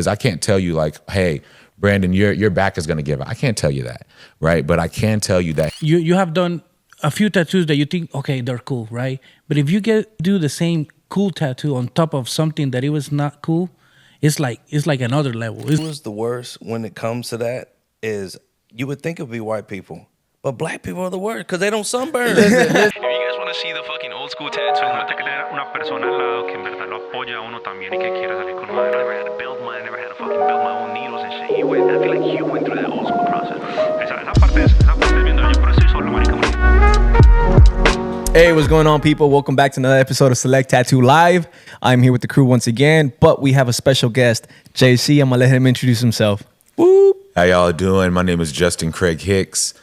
Because I can't tell you like, hey, Brandon, your back is going to give out. I can't tell you that, right? But I can tell you that. You have done a few tattoos that you think, okay, they're cool, right? But if you do the same cool tattoo on top of something that it was not cool, it's like another level. Who is the worst when it comes to that is you would think it would be white people, but black people are the worst because they don't sunburn. If you guys want to see the fucking old school tattoo, hay que tener una persona al lado que en verdad lo apoya a uno también y que quiera salir con madre. I never had to build mine, I never had to fucking build my own needles and shit. I feel like you went through that old school process. Esa parte es viendo yo, pero estoy solo, marica. Hey, what's going on, people? Welcome back to another episode of Select Tattoo Live. I'm here with the crew once again, but we have a special guest, JC. I'm going to let him introduce himself. Woo! How y'all doing? My name is Justin Craig Hicks.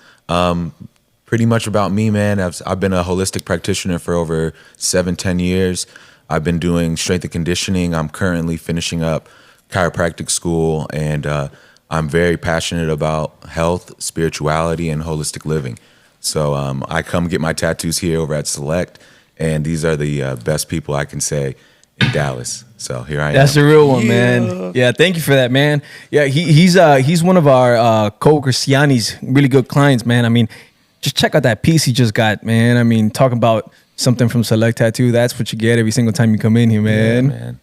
Pretty much about me, man. I've been a holistic practitioner for over 7-10 years. I've been doing strength and conditioning. I'm currently finishing up chiropractic school, and I'm very passionate about health, spirituality, and holistic living. So I come get my tattoos here over at Select, and these are the best people I can say in Dallas. So here I am. That's the real one, man. Yeah, thank you for that, man. Yeah, he's one of our coworkers, Siani's really good clients, man. I mean, just check out that piece he just got, man. I mean, talking about something from Select Tattoo, that's what you get every single time you come in here, man.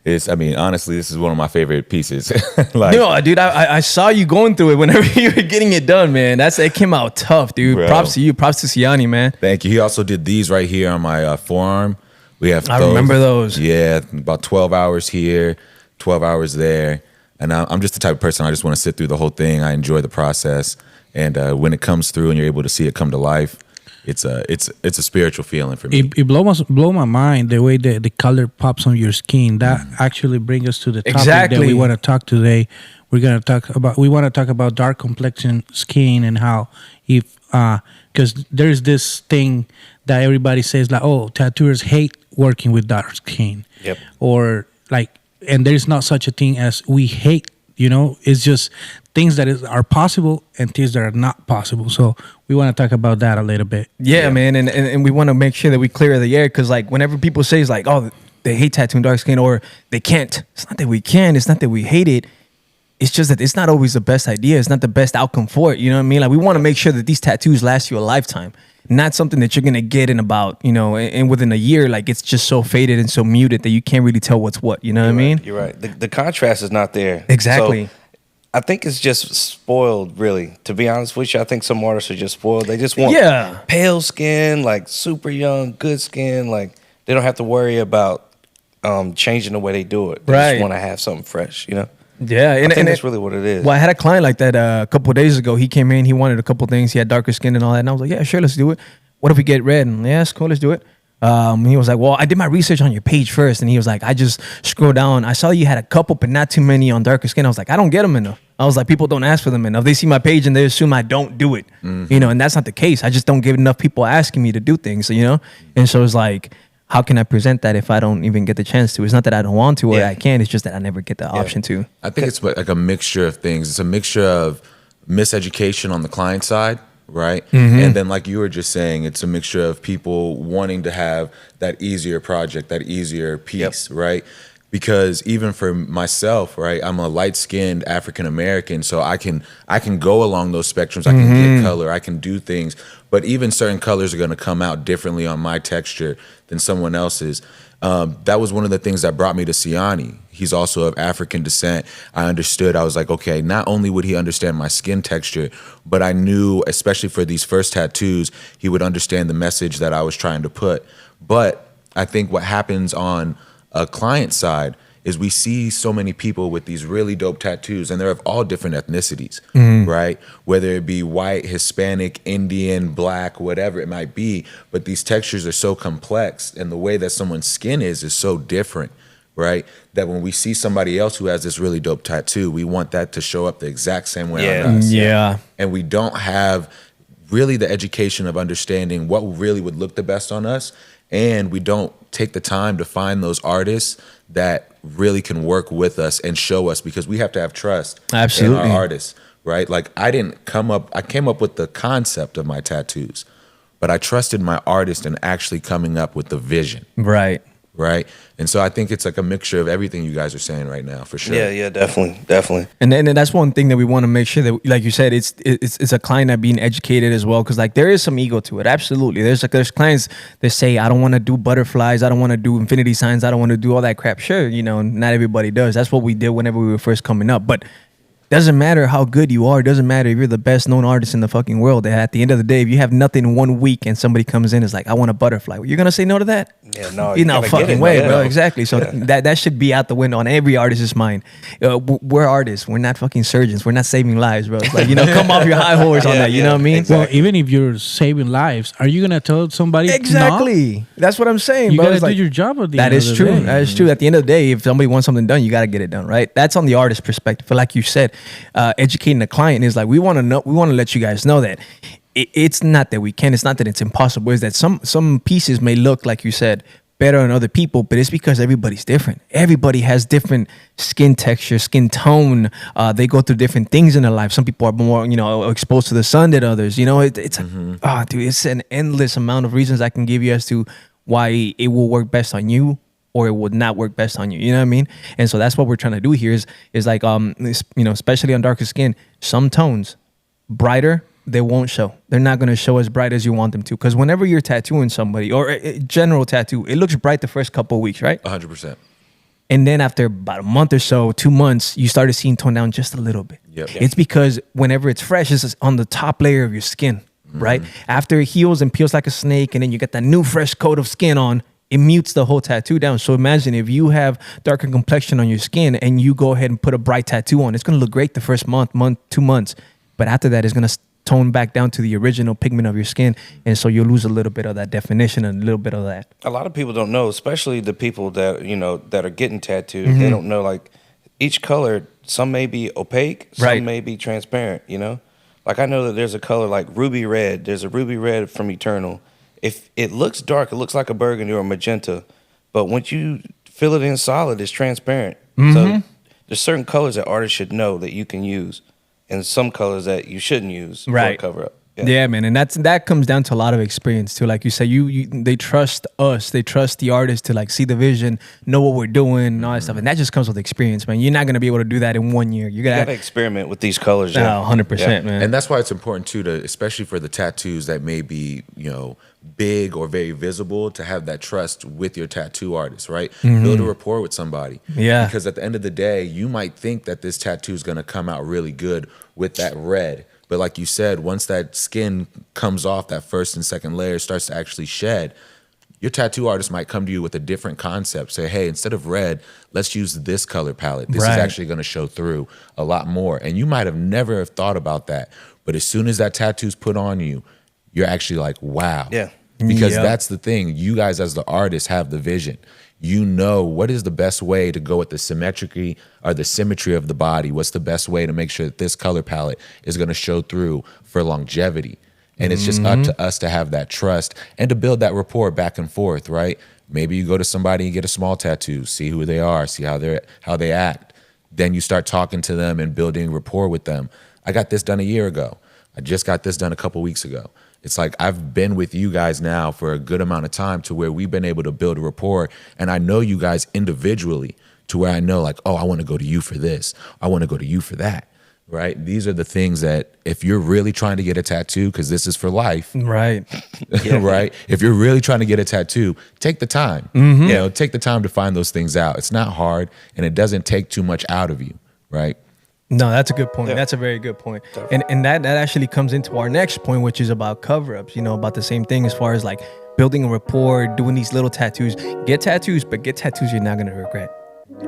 Yeah, man. Honestly, this is one of my favorite pieces. No, dude, I saw you going through it whenever you were getting it done, man. It came out tough, dude. Bro. Props to you. Props to Siani, man. Thank you. He also did these right here on my forearm. We have I remember those. Yeah, about 12 hours here, 12 hours there. And I'm just the type of person, I just want to sit through the whole thing. I enjoy the process. And when it comes through and you're able to see it come to life, it's a spiritual feeling for me. It blow my mind the way the color pops on your skin. That actually brings us to the topic that we want to talk today. We want to talk about dark complexion skin and how because there's this thing that everybody says like, oh, tattooers hate working with dark skin. Yep. Or like, and there's not such a thing as we hate. It's just things that are possible and things that are not possible. So we want to talk about that a little bit. Yeah, man. And we want to make sure that we clear the air because, like, whenever people say it's like, oh, they hate tattooing dark skin or they can't. It's not that we can. It's not that we hate it. It's just that it's not always the best idea. It's not the best outcome for it. You know what I mean? Like, we want to make sure that these tattoos last you a lifetime. Not something that you're going to get in about, and within a year, like it's just so faded and so muted that you can't really tell what's what. You know what I mean? You're right. The contrast is not there. Exactly. So I think it's just spoiled, really. To be honest with you, I think some artists are just spoiled. They just want pale skin, like super young, good skin. Like they don't have to worry about changing the way they do it. They just want to have something fresh, Yeah, I think that's really what it is. Well, I had a client like that a couple of days ago. He came in, he wanted a couple of things. He had darker skin and all that. And I was like, yeah, sure, let's do it. What if we get red? And yeah, it's cool, let's do it. He was like, well, I did my research on your page first. And he was like, I just scrolled down. I saw you had a couple, but not too many on darker skin. I was like, I don't get them enough. I was like, people don't ask for them enough. They see my page and they assume I don't do it. Mm-hmm. And that's not the case. I just don't get enough people asking me to do things, And so it's like, how can I present that if I don't even get the chance to? It's not that I don't want to or I can't. It's just that I never get the option to. I think it's like a mixture of things. It's a mixture of miseducation on the client side, right? Mm-hmm. And then like you were just saying, it's a mixture of people wanting to have that easier project, that easier piece, right? Because even for myself, right, I'm a light-skinned African-American, so I can go along those spectrums. I can get color. I can do things. But even certain colors are going to come out differently on my texture than someone else's. That was one of the things that brought me to Siani. He's also of African descent. I understood. I was like, okay, not only would he understand my skin texture, but I knew, especially for these first tattoos, he would understand the message that I was trying to put. But I think what happens on a client side is we see so many people with these really dope tattoos, and they're of all different ethnicities, right? Whether it be white, Hispanic, Indian, black, whatever it might be, but these textures are so complex, and the way that someone's skin is so different, right? That when we see somebody else who has this really dope tattoo, we want that to show up the exact same way on us. Yeah. And we don't have really the education of understanding what really would look the best on us, and we don't take the time to find those artists that really can work with us and show us, because we have to have trust in our artists, right? Like I came up with the concept of my tattoos, but I trusted my artist in actually coming up with the vision. Right. right? And so I think it's like a mixture of everything you guys are saying right now, for sure. Yeah, definitely. And then that's one thing that we want to make sure that, like you said, it's a client that being educated as well, because like there is some ego to it. Absolutely, there's clients that say, I don't want to do butterflies, I don't want to do infinity signs, I don't want to do all that crap. Sure, not everybody does. That's what we did whenever we were first coming up, but. Doesn't matter how good you are. Doesn't matter if you're the best known artist in the fucking world. At the end of the day, if you have nothing 1 week and somebody comes in and is like, I want a butterfly, you're gonna say no to that? Yeah, no, you're not fucking way, bro. Exactly. So that should be out the window on every artist's mind. We're artists. We're not fucking surgeons. We're not saving lives, bro. It's like, come off your high horse on that. You know what I mean? Exactly. Well, even if you're saving lives, are you gonna tell somebody? Exactly. No? That's what I'm saying. You bro. gotta do your job at the that end is of the true. day. That is true. At the end of the day, if somebody wants something done, you gotta get it done, right? That's on the artist perspective. But like you said, educating the client is like, we want to let you guys know that it's not that we can, it's not that it's impossible. It's that some pieces may look, like you said, better than other people, but it's because everybody's different. Everybody has different skin texture, skin tone. They go through different things in their life. Some people are more, exposed to the sun than others. Dude, it's an endless amount of reasons I can give you as to why it will work best on you or it would not work best on you. You know what I mean? And so that's what we're trying to do here is like, especially on darker skin, some tones brighter, they won't show. They're not going to show as bright as you want them to. Because whenever you're tattooing somebody or a general tattoo, it looks bright the first couple of weeks, right? 100%. And then after about a month or so, 2 months, you started seeing tone down just a little bit. Yep. It's because whenever it's fresh, it's on the top layer of your skin, right? After it heals and peels like a snake, and then you get that new fresh coat of skin on, it mutes the whole tattoo down. So imagine if you have darker complexion on your skin and you go ahead and put a bright tattoo on, it's going to look great the first month, 2 months. But after that, it's going to tone back down to the original pigment of your skin. And so you'll lose a little bit of that definition and a little bit of that. A lot of people don't know, especially the people that, that are getting tattooed. They don't know, like, each color, some may be opaque, some may be transparent, Like, I know that there's a color like ruby red. There's a ruby red from Eternal. If it looks dark, it looks like a burgundy or a magenta. But once you fill it in solid, it's transparent. So there's certain colors that artists should know that you can use, and some colors that you shouldn't use for a cover up. Yeah, man, and that comes down to a lot of experience too. Like you said, they trust us, they trust the artist to like see the vision, know what we're doing, and all that stuff, and that just comes with experience, man. You're not gonna be able to do that in 1 year. You gotta experiment with these colors. 100%, man. And that's why it's important too, to especially for the tattoos that may be big or very visible, to have that trust with your tattoo artist, right? Build a rapport with somebody. Yeah. Because at the end of the day, you might think that this tattoo is gonna come out really good with that red. But like you said, once that skin comes off, that first and second layer starts to actually shed, your tattoo artist might come to you with a different concept. Say, hey, instead of red, let's use this color palette. This is actually going to show through a lot more. And you might have never have thought about that. But as soon as that tattoo's put on you, you're actually like, wow. Yeah. Because that's the thing. You guys as the artists have the vision. You know what is the best way to go with the symmetry or the symmetry of the body. What's the best way to make sure that this color palette is going to show through for longevity. And it's just up to us to have that trust and to build that rapport back and forth, right? Maybe you go to somebody and get a small tattoo, see who they are, see how they act. Then you start talking to them and building rapport with them. I got this done a year ago. I just got this done a couple weeks ago. It's like I've been with you guys now for a good amount of time to where we've been able to build a rapport, and I know you guys individually to where I know like, oh, I want to go to you for this. I want to go to you for that, right? These are the things that if you're really trying to get a tattoo, because this is for life, right? Right? If you're really trying to get a tattoo, take the time. Take the time to find those things out. It's not hard, and it doesn't take too much out of you, right? No, that's a good point. That's a very good point. And that actually comes into our next point, which is about cover-ups, about the same thing as far as like building a rapport, doing these little tattoos. Get tattoos, but get tattoos you're not going to regret.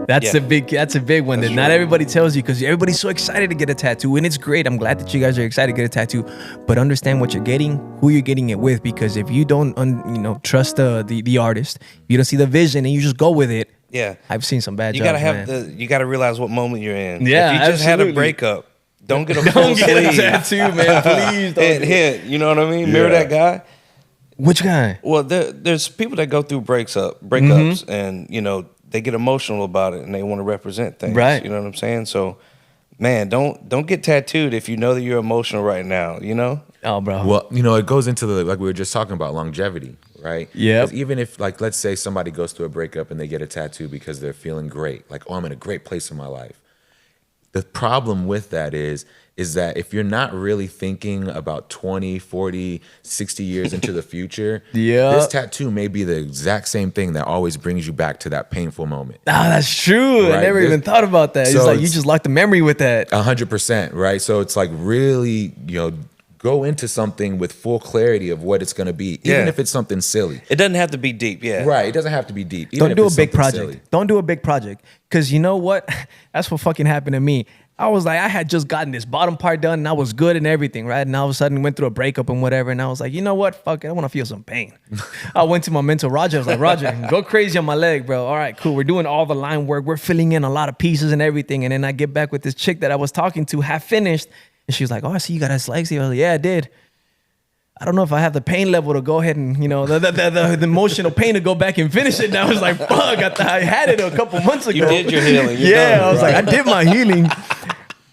That's a big one that not everybody tells you, because everybody's so excited to get a tattoo, and it's great. I'm glad that you guys are excited to get a tattoo, but understand what you're getting, who you're getting it with, because if you don't trust the artist, you don't see the vision and you just go with it. Yeah, I've seen some bad. You gotta you gotta realize what moment you're in. Yeah, if you just had a breakup, don't get a full sleeve. Don't get a tattoo, man. Please don't. Hit, you know what I mean? Remember that guy? Which guy? Well, there's people that go through breakups, and they get emotional about it, and they want to represent things. Right. You know what I'm saying? So, man, don't get tattooed if you know that you're emotional right now. Oh, bro. Well, it goes into like we were just talking about longevity, right? Yeah. Even if, like, let's say somebody goes through a breakup and they get a tattoo because they're feeling great, like, oh, I'm in a great place in my life. The problem with that is that if you're not really thinking about 20, 40, 60 years into the future, this tattoo may be the exact same thing that always brings you back to that painful moment. Ah, that's true. Right? I never even thought about that. So it's like you just locked the memory with that. 100%, right? So it's like really, go into something with full clarity of what it's going to be, even if it's something silly. It doesn't have to be deep, yeah. Right, it doesn't have to be deep. Don't do a big project. Don't do a big project. Because you know what? That's what fucking happened to me. I was like, I had just gotten this bottom part done and I was good and everything, right? And all of a sudden went through a breakup and whatever. And I was like, you know what? Fuck it. I want to feel some pain. I went to my mentor, Roger. I was like, Roger, go crazy on my leg, bro. All right, cool. We're doing all the line work. We're filling in a lot of pieces and everything. And then I get back with this chick that I was talking to, half finished. And she was like, oh, I see you got dyslexia. I was like, yeah, I did. I don't know if I have the pain level to go ahead and, the emotional pain to go back and finish it. And I was like, fuck, I had it a couple months ago. You did your healing. I was like, I did my healing.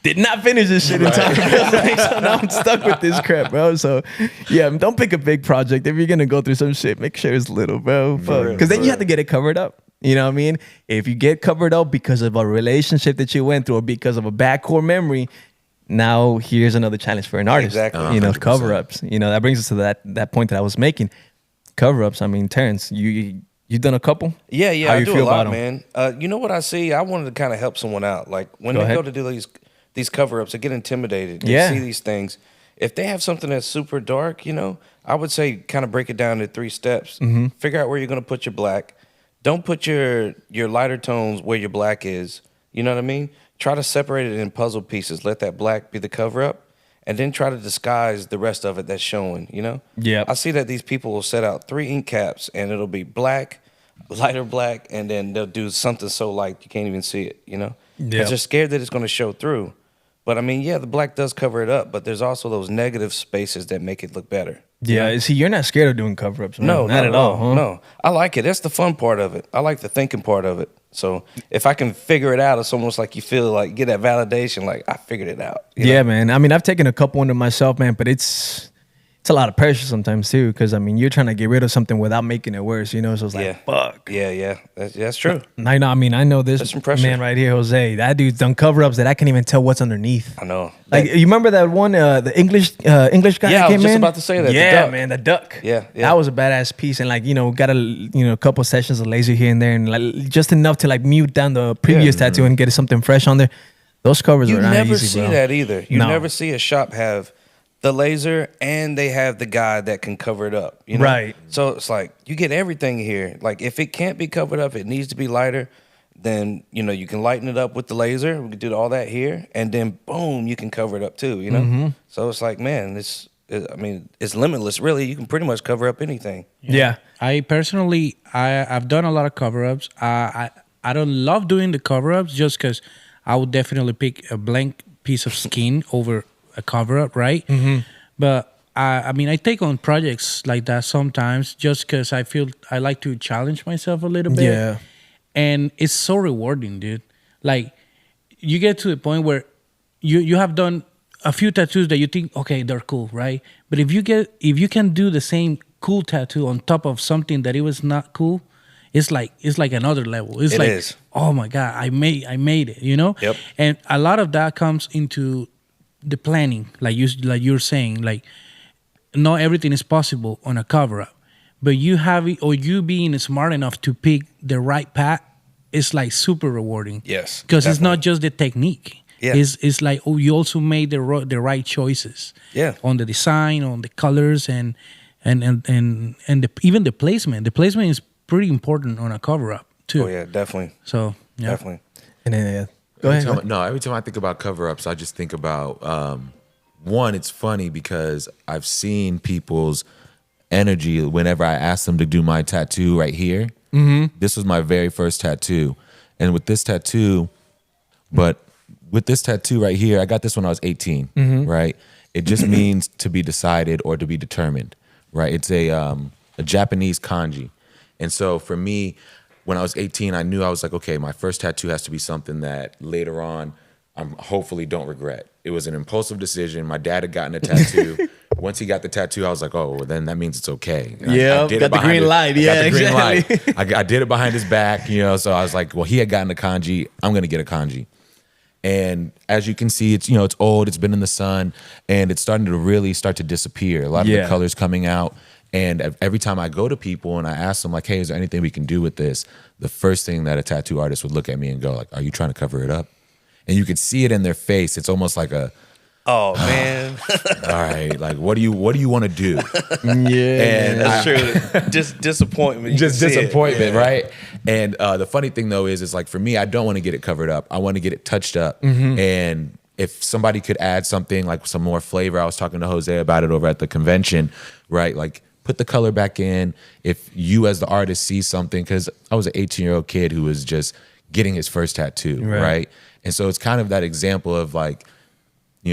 Did not finish this shit in time. So now I'm stuck with this crap, bro. So, yeah, don't pick a big project. If you're going to go through some shit, make sure it's little, bro. Because then you have to get it covered up. You know what I mean? If you get covered up because of a relationship that you went through or because of a bad core memory, now here's another challenge for an artist. Exactly. Cover-ups. That brings us to that point that I was making. Cover-ups. I mean, Terrence, you've done a couple? Yeah, How I you do feel a lot, about man. You know what I see? I wanted to kind of help someone out. Like when they go to do these cover-ups, they get intimidated. They see these things. If they have something that's super dark, I would say kind of break it down into 3 steps. Mm-hmm. Figure out where you're going to put your black. Don't put your lighter tones where your black is. You know what I mean? Try to separate it in puzzle pieces. Let that black be the cover-up, and then try to disguise the rest of it that's showing, Yeah. I see that these people will set out 3 ink caps, and it'll be black, lighter black, and then they'll do something so light you can't even see it, Because they're scared that it's going to show through. But, I mean, the black does cover it up, but there's also those negative spaces that make it look better. Yeah, see, you're not scared of doing cover-ups, man. No, not at all. Huh? No, I like it. That's the fun part of it. I like the thinking part of it. So if I can figure it out, it's almost like you feel like get that validation, like I figured it out. Yeah, man. I mean, I've taken a couple under myself, man, but it's a lot of pressure sometimes too, because I mean, you're trying to get rid of something without making it worse, So it's like, fuck. Yeah. That's true. I know this man right here, Jose. That dude's done cover-ups that I can't even tell what's underneath. I know. Like, you remember that one, the English guy that came in? Yeah, I was just about to say that. Yeah, man, the duck. Yeah. That was a badass piece, and like, got a couple sessions of laser here and there, and like just enough to like mute down the previous tattoo and get something fresh on there. Those covers are not easy, bro. You never see that either. You never see a shop have the laser and they have the guy that can cover it up, Right. So it's like you get everything here. Like if it can't be covered up, it needs to be lighter. Then you can lighten it up with the laser. We can do all that here, and then boom, you can cover it up too. Mm-hmm. So it's like, man, it's limitless. Really, you can pretty much cover up anything. Yeah. I personally, I've done a lot of cover-ups. I don't love doing the cover-ups just because I would definitely pick a blank piece of skin over a cover-up, right? Mm-hmm. But I mean, I take on projects like that sometimes just because I feel I like to challenge myself a little bit. Yeah. And it's so rewarding, dude. Like, you get to the point where you have done a few tattoos that you think, okay, they're cool, right? But if you can do the same cool tattoo on top of something that it was not cool, it's like another level. It is. Oh my God, I made it, Yep. And a lot of that comes into the planning, like you're saying, like not everything is possible on a cover up, but you being smart enough to pick the right path is like super rewarding. Yes, because it's not just the technique. Yeah, it's like you also made the right choices. Yeah, on the design, on the colors, and even the placement. The placement is pretty important on a cover up too. Oh yeah, definitely. So yeah. Definitely. And then go ahead. Every time I think about cover-ups, I just think about one, it's funny because I've seen people's energy whenever I ask them to do my tattoo right here. Mm-hmm. This was my very first tattoo. And with this tattoo right here, I got this when I was 18, right? It just means to be decided or to be determined, right? It's a Japanese kanji. And so for me, when I was 18, I knew I was like, okay, my first tattoo has to be something that later on I hopefully don't regret. It was an impulsive decision. My dad had gotten a tattoo, once he got the tattoo, I was like, oh, well, then that means it's okay. Yeah, got the green light. Yeah, exactly. I did it behind his back, so I was like, well, he had gotten a kanji. I'm going to get a kanji. And as you can see, it's it's old, it's been in the sun, and it's starting to really start to disappear. A lot of the colors coming out. And every time I go to people and I ask them, like, hey, is there anything we can do with this? The first thing that a tattoo artist would look at me and go, like, are you trying to cover it up? And you could see it in their face. It's almost like a, oh man, all right, like what do you want to do? And that's true. Just disappointment. Just disappointment, right? And the funny thing though is like for me, I don't want to get it covered up. I want to get it touched up. And if somebody could add something like some more flavor, I was talking to Jose about it over at the convention, right? Like put the color back in. If you as the artist see something, because I was an 18-year-old kid who was just getting his first tattoo, right? And so it's kind of that example of like,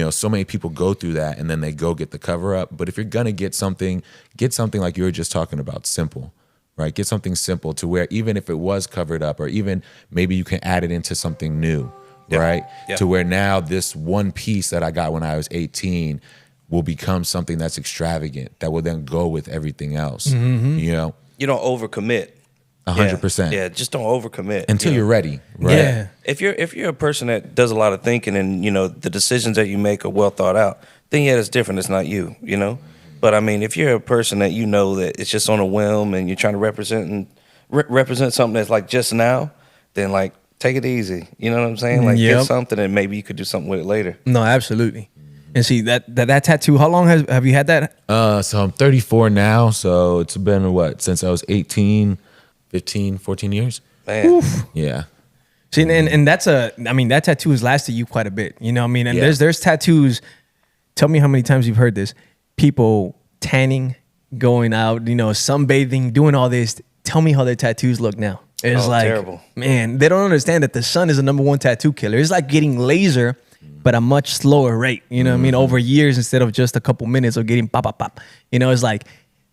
so many people go through that and then they go get the cover up. But if you're gonna get something like you were just talking about, simple, right? Get something simple to where even if it was covered up, or even maybe you can add it into something new, right? To where now this one piece that I got when I was 18 will become something that's extravagant, that will then go with everything else. You don't overcommit. 100%. Yeah, just don't overcommit until you're ready, right? Yeah. If you're a person that does a lot of thinking and the decisions that you make are well thought out, then it's different. It's not you, But I mean, if you're a person that that it's just on a whim and you're trying to represent something that's like just now, then like take it easy. You know what I'm saying? Like get something and maybe you could do something with it later. No, absolutely. And see that tattoo, how long have you had that? So I'm 34 now, so it's been since I was 18, 15, 14 years. Man. Oof. Yeah. See, and that tattoo has lasted you quite a bit. You know what I mean? And there's tattoos. Tell me how many times you've heard this. People tanning, going out, sunbathing, doing all this. Tell me how their tattoos look now. It's terrible. Man, they don't understand that the sun is the number one tattoo killer. It's like getting laser, but a much slower rate. You know what I mean? Over years instead of just a couple minutes of getting pop, pop, pop. It's like,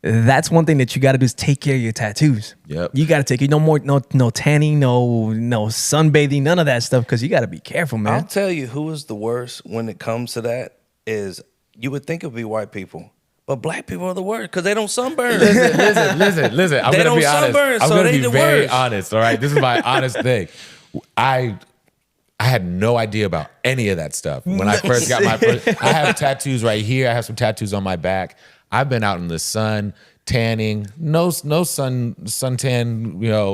that's one thing that you got to do is take care of your tattoos. Yep. You got to take it. No tanning, no sunbathing, none of that stuff, because you got to be careful, man. I'll tell you who is the worst when it comes to that is you would think it would be white people. But black people are the worst because they don't sunburn. Listen. I'm going to be honest. I'm going to be very honest, all right? This is my honest thing. I had no idea about any of that stuff. When I first got my first, I have tattoos right here. I have some tattoos on my back. I've been out in the sun, tanning, no suntan,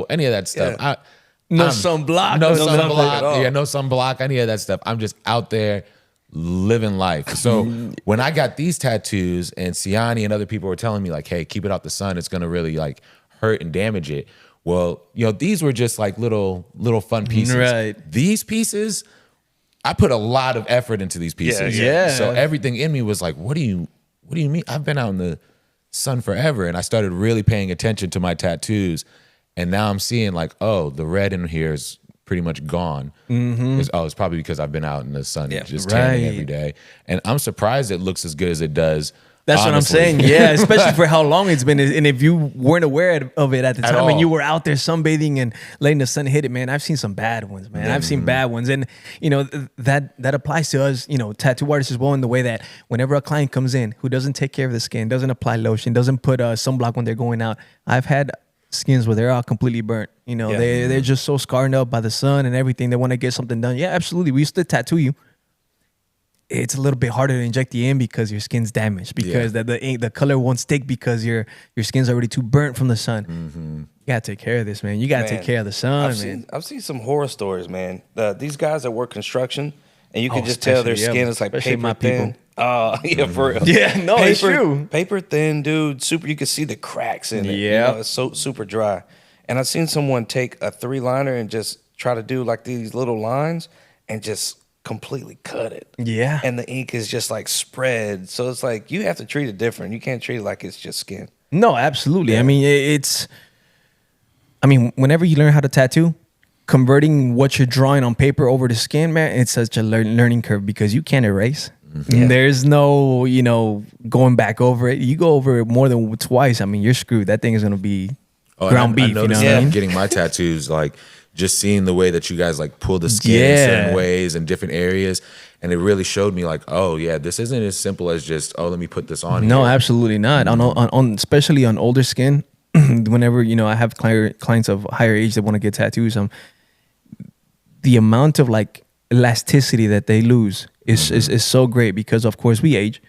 any of that stuff. Yeah. No sunblock. No sunblock at all. Yeah, no sunblock, any of that stuff. I'm just out there living life. So when I got these tattoos and Siani and other people were telling me like, hey, keep it out the sun, it's gonna really like hurt and damage it. Well, these were just like little fun pieces. Right. These pieces, I put a lot of effort into these pieces. Yeah. So everything in me was like, what do you mean? I've been out in the sun forever. And I started really paying attention to my tattoos. And now I'm seeing like, oh, the red in here is pretty much gone. It's probably because I've been out in the sun just tanning every day. And I'm surprised it looks as good as it does. That's honestly. What I'm saying. Yeah, especially for how long it's been. And if you weren't aware of it at the time and you were out there sunbathing and letting the sun hit it, man, I've seen some bad ones, man. I've seen bad ones. And, that applies to us, tattoo artists as well, in the way that whenever a client comes in who doesn't take care of the skin, doesn't apply lotion, doesn't put sunblock when they're going out. I've had skins where they're all completely burnt. They're just so scarred up by the sun and everything. They want to get something done. Yeah, absolutely. We used to tattoo you. It's a little bit harder to inject the ink because your skin's damaged, because the color won't stick because your skin's already too burnt from the sun. You gotta take care of this, man. You gotta take care of the sun, I've seen some horror stories, man. These guys that work construction, and you can just tell their skin is like paper thin. Yeah, for real. Yeah, no, it's true. Paper thin, dude. Super. You can see the cracks in it. Yeah, it's so super dry. And I've seen someone take a 3-liner and just try to do like these little lines and just completely cut it. Yeah. And the ink is just like spread. So it's like you have to treat it different. You can't treat it like it's just skin. No, absolutely. Yeah. I mean, whenever you learn how to tattoo, converting what you're drawing on paper over to skin, man, it's such a learning curve because you can't erase. Yeah. There's no, going back over it. You go over it more than twice, I mean, you're screwed. That thing is going to be ground beef. I noticed that getting my tattoos, like just seeing the way that you guys like pull the skin in certain ways and different areas. And it really showed me like, oh yeah, this isn't as simple as just, oh, let me put this on. No, here. absolutely not. On especially on older skin, whenever, I have clients of higher age that want to get tattoos, the amount of like elasticity that they lose is so great because of course we age.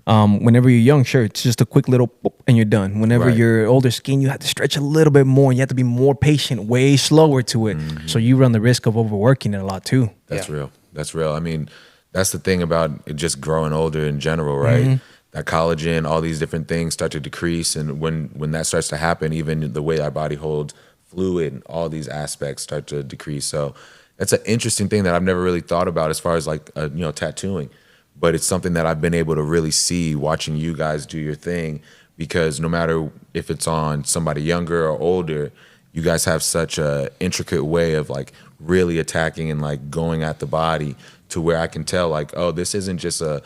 Whenever you're young, sure, it's just a quick little boop and you're done. Whenever you're older skin, you have to stretch a little bit more and you have to be more patient, way slower to it. So you run the risk of overworking it a lot too. That's real. That's real. I mean, that's the thing about it just growing older in general, right? That collagen, all these different things start to decrease. And when that starts to happen, even the way our body holds fluid, all these aspects start to decrease. So that's an interesting thing that I've never really thought about as far as like, tattooing. But it's something that I've been able to really see watching you guys do your thing, because no matter if it's on somebody younger or older, you guys have such a intricate way of like really attacking and like going at the body to where I can tell like, oh, this isn't just a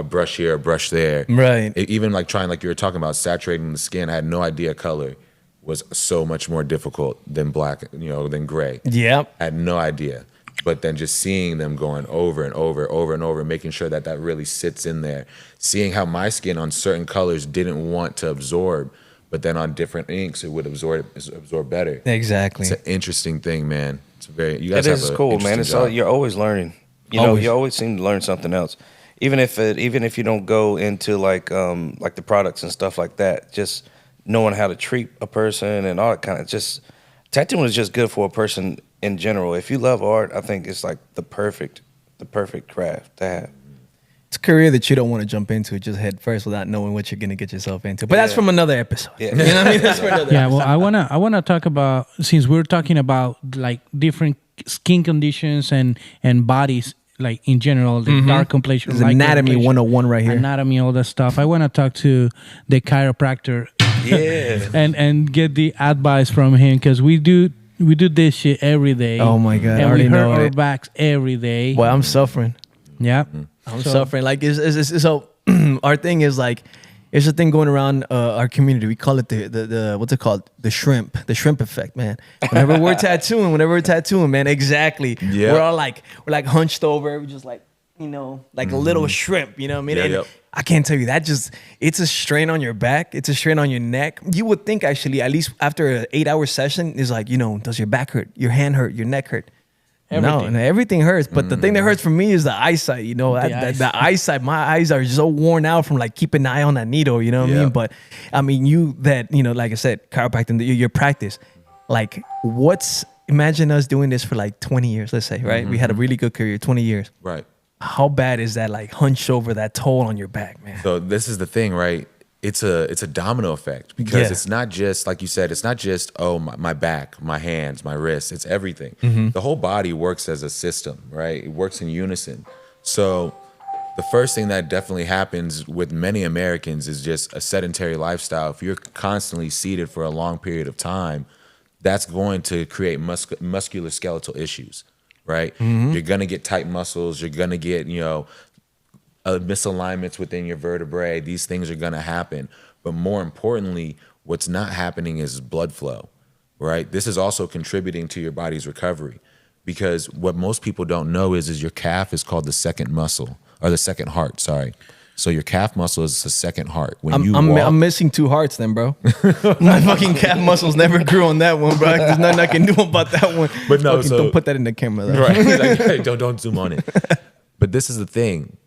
brush here, a brush there. Right. Even like trying, like you were talking about, saturating the skin. I had no idea color was so much more difficult than black, than gray. Yep. I had no idea. But then just seeing them going over and over, making sure that that really sits in there. Seeing how my skin on certain colors didn't want to absorb, but then on different inks it would absorb better. Exactly. It's an interesting thing, man. It's you guys have is cool, man. It's you're always learning. You always seem to learn something else. Even if you don't go into like the products and stuff like that, just knowing how to treat a person and all that kind of just tattooing is just good for a person in general. If you love art, I think it's like the perfect craft to have. It's a career that you don't want to jump into just head first without knowing what you're gonna get yourself into. But that's from another episode. Yeah. You know what I mean? That's for another episode. Well, I wanna talk about, since we're talking about like different skin conditions and bodies, like in general, the dark complexion, There's anatomy 101 right here. Anatomy, all that stuff. I want to talk to the chiropractor, and get the advice from him, because we do this shit every day. Oh my God, and I already we hurt know our it. backs every day. Well, I'm suffering. Yeah, I'm suffering. Like, so our thing is like, it's a thing going around our community. We call it the what's it called? The shrimp effect, man. Whenever we're tattooing, man, exactly. Yeah. We're like hunched over. We're just like, like a little shrimp, you know what I mean? Yeah, And yep. I can't tell you, it's a strain on your back. It's a strain on your neck. You would think actually, at least after an 8-hour session, is like, does your back hurt? Your hand hurt? Your neck hurt? Everything. No, everything hurts. But the thing that hurts for me is the eyesight. The eyesight. My eyes are so worn out from like keeping an eye on that needle. You know what I mean? But I mean, like I said, chiropractic, your practice. Like, imagine us doing this for like 20 years. Let's say, right? We had a really good career, 20 years. Right. How bad is that? Like hunched over, that toll on your back, man. So this is the thing, right? It's a domino effect, because it's not just, like you said, it's not just, my back, my hands, my wrists. It's everything. The whole body works as a system, right? It works in unison. So the first thing that definitely happens with many Americans is just a sedentary lifestyle. If you're constantly seated for a long period of time, that's going to create muscular skeletal issues, right? You're going to get tight muscles. You're going to get, misalignments within your vertebrae. These things are going to happen. But more importantly, what's not happening is blood flow, right? This is also contributing to your body's recovery, because what most people don't know is your calf is called the second muscle, or the second heart, sorry. So your calf muscle is the second heart. I'm missing 2 hearts then, bro. My fucking calf muscles never grew on that one, bro. There's nothing I can do about that one. But no, don't put that in the camera, though. Right. Like, hey, don't zoom on it. But this is the thing.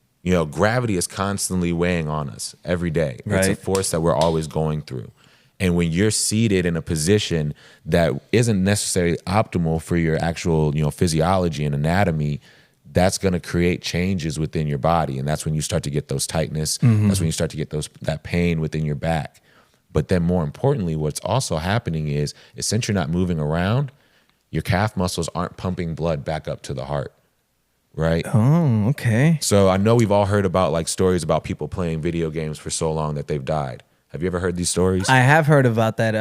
Gravity is constantly weighing on us every day. It's a force that we're always going through. And when you're seated in a position that isn't necessarily optimal for your actual, physiology and anatomy, that's going to create changes within your body. And that's when you start to get those tightness. That's when you start to get that pain within your back. But then more importantly, what's also happening is since you're not moving around, your calf muscles aren't pumping blood back up to the heart. Right. Oh, okay. So I know we've all heard about like stories about people playing video games for so long that they've died. Have you ever heard these stories? I have heard about that.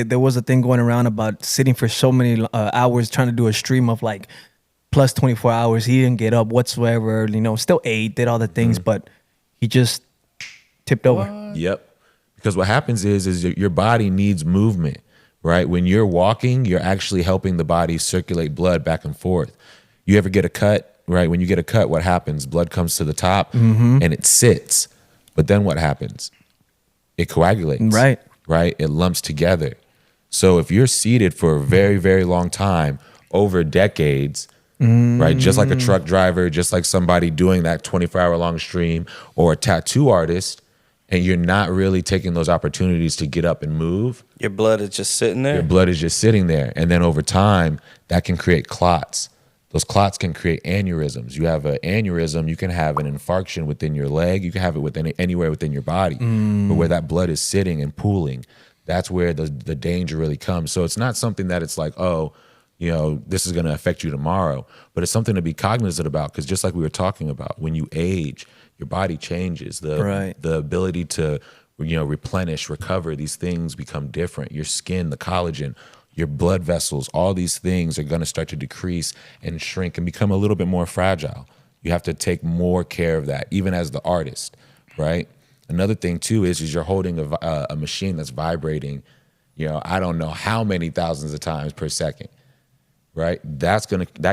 There was a thing going around about sitting for so many hours trying to do a stream of like plus 24 hours. He didn't get up whatsoever. Still ate, did all the things, but he just tipped over. Yep. Because what happens is your body needs movement. right? When you're walking, you're actually helping the body circulate blood back and forth. You ever get a cut, right? When you get a cut, what happens? Blood comes to the top and it sits. But then what happens? It coagulates, right? It lumps together. So if you're seated for a very, very long time, over decades, right? Just like a truck driver, just like somebody doing that 24-hour long stream, or a tattoo artist, and you're not really taking those opportunities to get up and move. Your blood is just sitting there. Your blood is just sitting there. And then over time, that can create clots. Those clots can create aneurysms. You have an aneurysm, you can have an infarction within your leg. You can have it anywhere within your body. But where that blood is sitting and pooling, that's where the danger really comes. So it's not something that it's like, oh, you know, this is going to affect you tomorrow. But it's something to be cognizant about, because just like we were talking about, when you age, your body changes. The ability to, you know, replenish, recover, these things become different. Your skin, the collagen, your blood vessels, all these things are going to start to decrease and shrink and become a little bit more fragile. You have to take more care of that, even as the artist, right? Another thing too is you're holding a machine that's vibrating, you know, I don't know how many thousands of times per second, right? That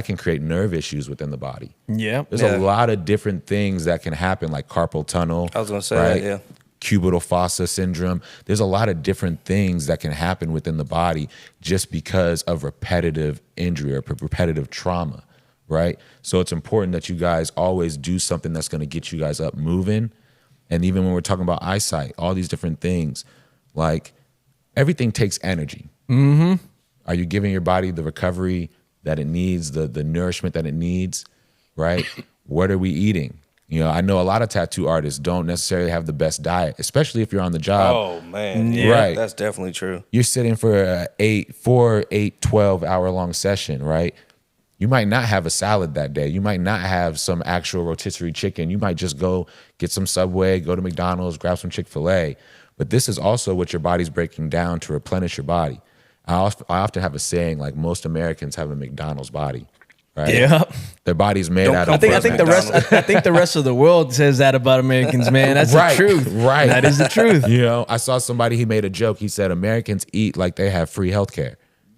can create nerve issues within the body. Yeah, there's a lot of different things that can happen, like carpal tunnel. I was going to say right? that, yeah. Cubital fossa syndrome. There's a lot of different things that can happen within the body just because of repetitive injury or repetitive trauma, right? So it's important that you guys always do something that's going to get you guys up moving. And even when we're talking about eyesight, all these different things, like everything takes energy. Are you giving your body the recovery that it needs, the nourishment that it needs, right? What are we eating? You know, I know a lot of tattoo artists don't necessarily have the best diet, especially if you're on the job. Oh, man. Yeah, right. That's definitely true. You're sitting for a 12-hour-long session, right? You might not have a salad that day. You might not have some actual rotisserie chicken. You might just go get some Subway, go to McDonald's, grab some Chick-fil-A. But this is also what your body's breaking down to replenish your body. I often have a saying, like, most Americans have a McDonald's body. Right? Yeah, their body's made out of. I think the rest of the world says that about Americans, man. That's right, the truth. Right, that is the truth. You know, I saw somebody, he made a joke. He said Americans eat like they have free healthcare.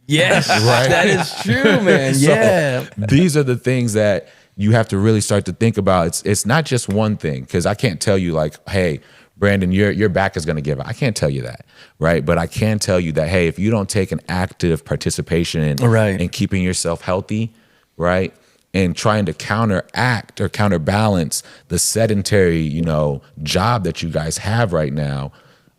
Yes, right. That is true, man. So yeah, these are the things that you have to really start to think about. It's not just one thing, because I can't tell you like, hey, Brandon, your back is going to give out. I can't tell you that, right? But I can tell you that, hey, if you don't take an active participation in keeping yourself healthy, right, and trying to counteract or counterbalance the sedentary, you know, job that you guys have right now,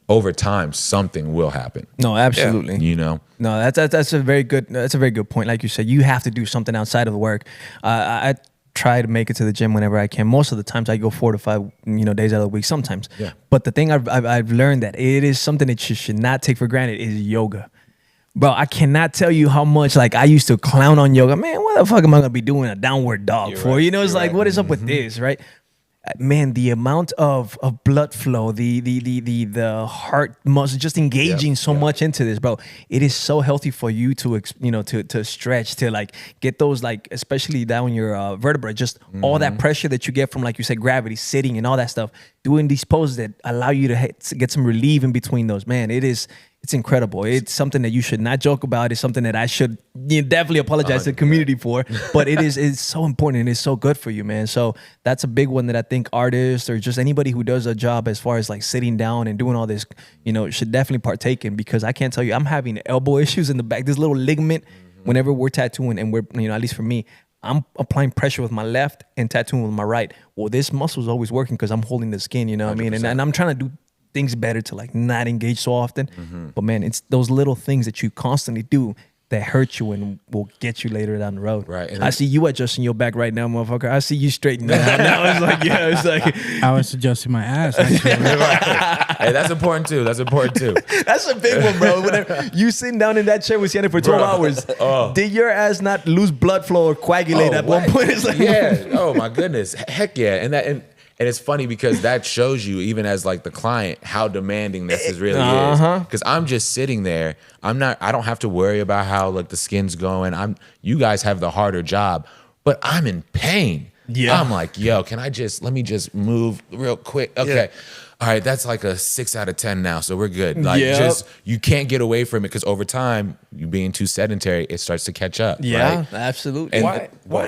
over time something will happen. No, absolutely. You know, no, that's a very good point. Like you said, you have to do something outside of work. I try to make it to the gym whenever I can. Most of the times I go 4 to 5, days out of the week. Sometimes, yeah. But the thing I've learned that it is something that you should not take for granted is yoga. Bro, I cannot tell you how much, like, I used to clown on yoga. Man, what the fuck am I gonna be doing a downward dog for? Right. It's like, what is up with this, right? Man, the amount of blood flow, the heart muscle just engaging so much into this, bro. It is so healthy for you to to stretch, to like get those, like, especially down your vertebrae, just all that pressure that you get from, like you said, gravity, sitting and all that stuff. Doing these poses that allow you to get some relief in between those, man. It's incredible. It's something that you should not joke about. It's something that I should definitely apologize to the community for. But it's so important and it's so good for you, man. So that's a big one that I think artists or just anybody who does a job as far as like sitting down and doing all this, should definitely partake in, because I can't tell you, I'm having elbow issues in the back. This little ligament, whenever we're tattooing and we're, at least for me, I'm applying pressure with my left and tattooing with my right. Well, this muscle is always working because I'm holding the skin, you know what I mean? And I'm trying to do things better to like not engage so often. But man, it's those little things that you constantly do that hurt you and will get you later down the road. Right. I see you adjusting your back right now, motherfucker. I see you straightening it out now. It's like I was adjusting my ass. Actually. Hey, that's important too. That's a big one, bro. Whenever you sitting down in that chair with Sienna for 12 hours, did your ass not lose blood flow or coagulate at one point? It's like, yeah. Oh my goodness. Heck yeah. And it's funny because that shows you, even as like the client, how demanding this really is. Because I'm just sitting there. I don't have to worry about how like the skin's going. You guys have the harder job, but I'm in pain. Yeah. I'm like, yo, let me just move real quick. Okay. all right, that's like a 6 out of 10 now, so we're good. Like, just you can't get away from it because over time, you being too sedentary, it starts to catch up. Yeah, right? absolutely. And why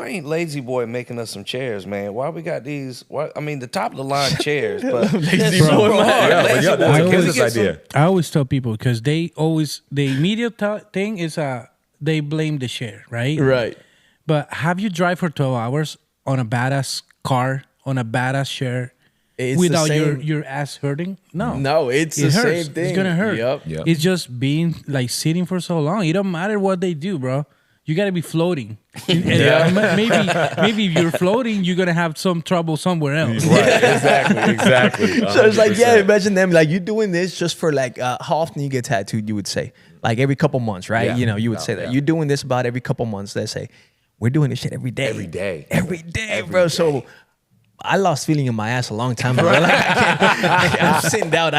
ain't Lazy Boy making us some chairs, man? Why we got these? I mean, the top of the line chairs, but Lazy so Boy, hard. Yeah, Lazy but Boy, that's a can we business get some- idea. I always tell people because the immediate thing is they blame the share, right? Right. But have you drive for 12 hours on a badass car on a badass share It's without the same. your ass hurting? No, No, it's it the hurts. same thing. It's gonna hurt. Yep. It's just being like sitting for so long. It don't matter what they do, bro. You gotta be floating. And maybe if you're floating, you're gonna have some trouble somewhere else. Right, exactly. So it's like, 100%. imagine them like you doing this just for like how often you get tattooed, you would say. Like every couple months, right? Yeah. You know, you would say that. Yeah. You're doing this about every couple months, let's say. We're doing this shit every day. Every day. Every day, Every bro. day. So I lost feeling in my ass a long time ago. Like, I'm sitting down.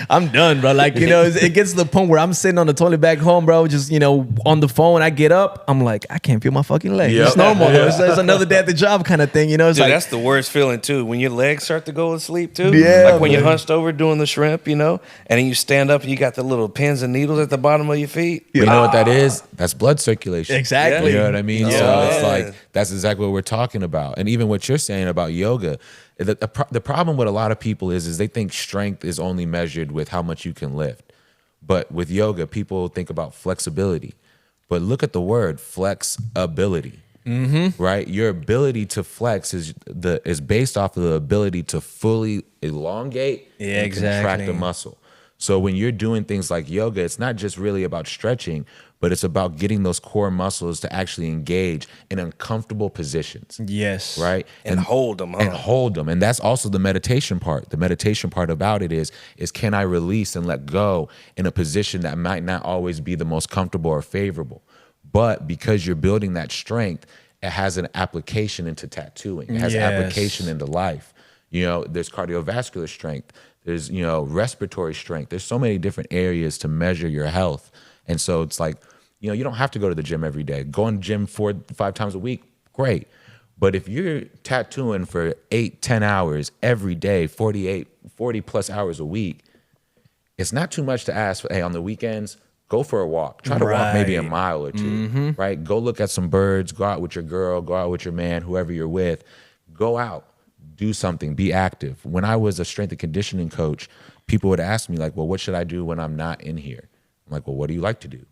I'm done, bro. Like, you know, it gets to the point where I'm sitting on the toilet back home, bro, just, you know, on the phone. I get up. I'm like, I can't feel my fucking leg. Yep. It's normal, though. It's another day at the job kind of thing, you know? It's Dude, like, that's the worst feeling too. When your legs start to go to sleep too. Yeah, Like when you're man. hunched over doing the shrimp, you know, and then you stand up and you got the little pins and needles at the bottom of your feet. You know what that is? That's blood circulation. Exactly. You know what I mean? Yeah. So it's Yeah. like, that's exactly what we're talking about. And even what you're saying about yoga, the problem with a lot of people is they think strength is only measured with how much you can lift. But with yoga, people think about flexibility. But look at the word flexibility. Right? Your ability to flex is based off of the ability to fully elongate and contract a muscle. So when you're doing things like yoga, it's not just really about stretching, but it's about getting those core muscles to actually engage in uncomfortable positions. yes. Right? And hold them, huh? And hold them. And that's also the meditation part. The meditation part about it is can I release and let go in a position that might not always be the most comfortable or favorable. But because you're building that strength, it has an application into tattooing. It has application into life. You know, there's cardiovascular strength. There's, you know, respiratory strength. There's so many different areas to measure your health. And so it's like, you know, you don't have to go to the gym every day. Going to the gym 4-5 times a week, great. But if you're tattooing for 8-10 hours every day, 40 plus hours a week, it's not too much to ask for, hey, on the weekends, go for a walk. Try to walk maybe a mile or two, right? Go look at some birds, go out with your girl, go out with your man, whoever you're with. Go out, do something, be active. When I was a strength and conditioning coach, people would ask me like, well, what should I do when I'm not in here? I'm like, well, what do you like to do?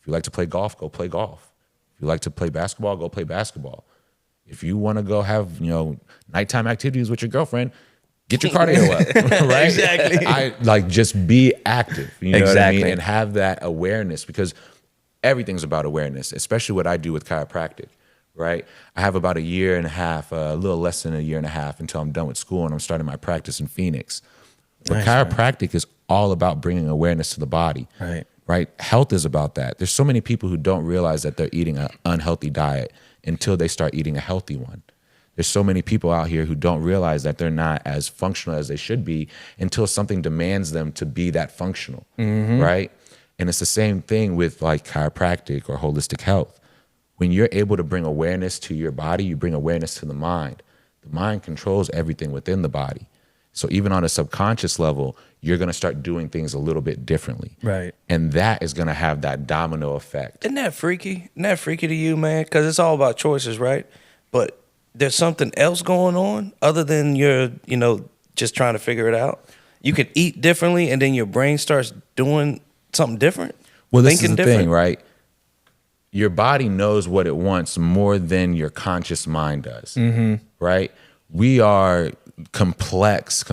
If you like to play golf, go play golf. If you like to play basketball, go play basketball. If you want to go have, you know, nighttime activities with your girlfriend, get your cardio up, right? Exactly. I like just be active, you know what I Exactly. mean? And have that awareness because everything's about awareness, especially what I do with chiropractic, right? I have about a year and a half, a little less than a year and a half until I'm done with school and I'm starting my practice in Phoenix. But chiropractic is all about bringing awareness to the body. Right? Health is about that. There's so many people who don't realize that they're eating an unhealthy diet until they start eating a healthy one. There's so many people out here who don't realize that they're not as functional as they should be until something demands them to be that functional, right? And it's the same thing with like chiropractic or holistic health. When you're able to bring awareness to your body, you bring awareness to the mind. The mind controls everything within the body. So even on a subconscious level, you're going to start doing things a little bit differently. Right. And that is going to have that domino effect. Isn't that freaky? Isn't that freaky to you, man? Because it's all about choices, right? But there's something else going on other than you're, you know, just trying to figure it out. You could eat differently and then your brain starts doing something different. Well, this is thinking the different. thing, right? Your body knows what it wants more than your conscious mind does, right? We are complex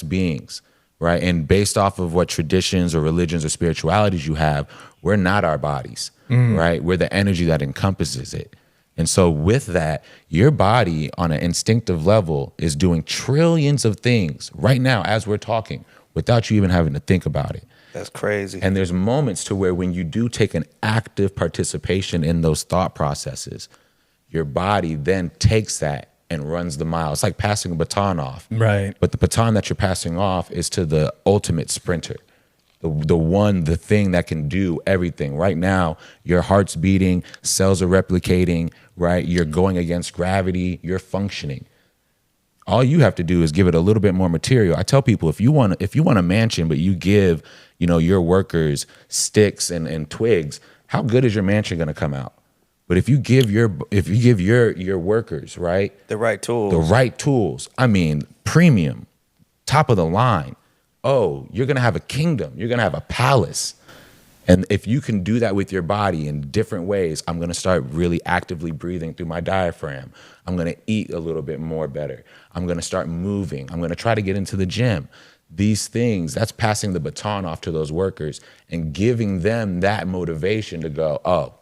beings, right? And based off of what traditions or religions or spiritualities you have, we're not our bodies, right? We're the energy that encompasses it. And so with that, your body on an instinctive level is doing trillions of things right now as we're talking without you even having to think about it. That's crazy. And there's moments to where when you do take an active participation in those thought processes, your body then takes that and runs the mile. It's like passing a baton off. Right. But the baton that you're passing off is to the ultimate sprinter. The thing that can do everything. Right now, your heart's beating, cells are replicating, right? You're going against gravity, you're functioning. All you have to do is give it a little bit more material. I tell people, if you want a mansion, but you give, your workers sticks and twigs, how good is your mansion going to come out? But if you give your workers, right, the right tools, I mean, premium, top of the line. Oh, you're going to have a kingdom. You're going to have a palace. And if you can do that with your body in different ways, I'm going to start really actively breathing through my diaphragm. I'm going to eat a little bit more better. I'm going to start moving. I'm going to try to get into the gym. These things, that's passing the baton off to those workers and giving them that motivation to go, oh,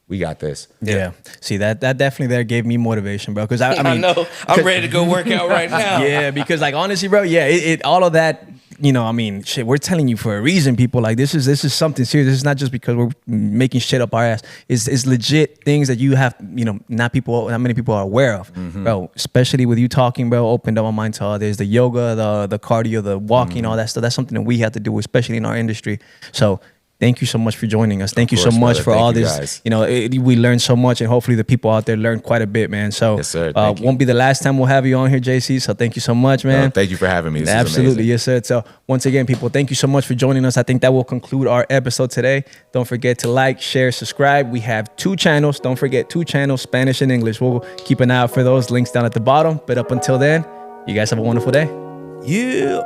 we got this. Yeah. See, that definitely there gave me motivation, bro. Because I mean, know. I'm ready to go work out right now. Yeah, because like honestly, bro, yeah, it all of that, I mean, shit, we're telling you for a reason, people. Like this is something serious. This is not just because we're making shit up our ass. It's legit things that you have, not many people are aware of, bro. Especially with you talking, bro, opened up my mind to others. The yoga, the cardio, the walking, all that stuff. That's something that we have to do, especially in our industry. So thank you so much for joining us. Thank you so much for all this. We learned so much, and hopefully the people out there learned quite a bit, man. So yes, sir. Won't be the last time we'll have you on here, JC. So thank you so much, man. No, thank you for having me. This Absolutely, yes, sir. So once again, people, thank you so much for joining us. I think that will conclude our episode today. Don't forget to like, share, subscribe. We have 2 channels. Don't forget 2 channels, Spanish and English. We'll keep an eye out for those links down at the bottom. But up until then, you guys have a wonderful day. Yeah.